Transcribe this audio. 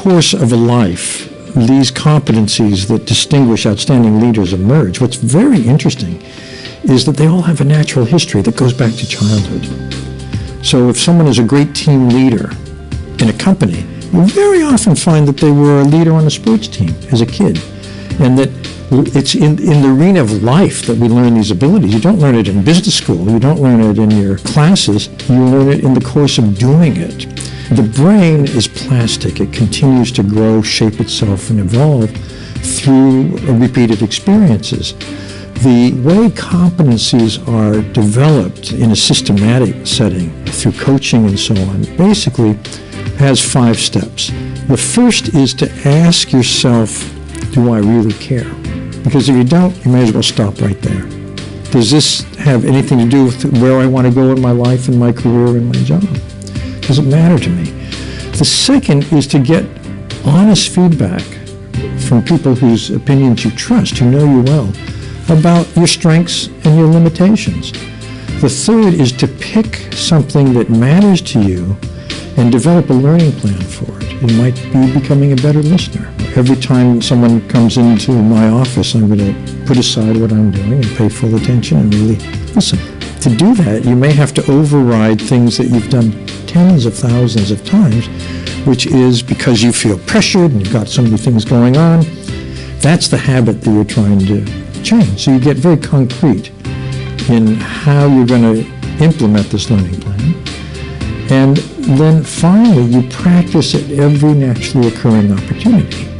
course of a life, these competencies that distinguish outstanding leaders emerge. What's very interesting is that they all have a natural history that goes back to childhood. So if someone is a great team leader in a company, you very often find that they were a leader on a sports team as a kid, and that it's in the arena of life that we learn these abilities. You don't learn it in business school. You don't learn it in your classes. You learn it in the course of doing it. The brain is plastic. It continues to grow, shape itself, and evolve through repeated experiences. The way competencies are developed in a systematic setting through coaching and so on basically has 5 steps. The first is to ask yourself, do I really care? Because if you don't, you may as well stop right there. Does this have anything to do with where I want to go in my life and my career and my job? Does it matter to me? The second is to get honest feedback from people whose opinions you trust, who know you well, about your strengths and your limitations. The third is to pick something that matters to you and develop a learning plan for it. It might be becoming a better listener. Every time someone comes into my office, I'm going to put aside what I'm doing and pay full attention and really listen. To do that, you may have to override things that you've done tens of thousands of times, which is because you feel pressured and you've got so many things going on. That's the habit that you're trying to change. So you get very concrete in how you're going to implement this learning plan. And then finally, you practice at every naturally occurring opportunity.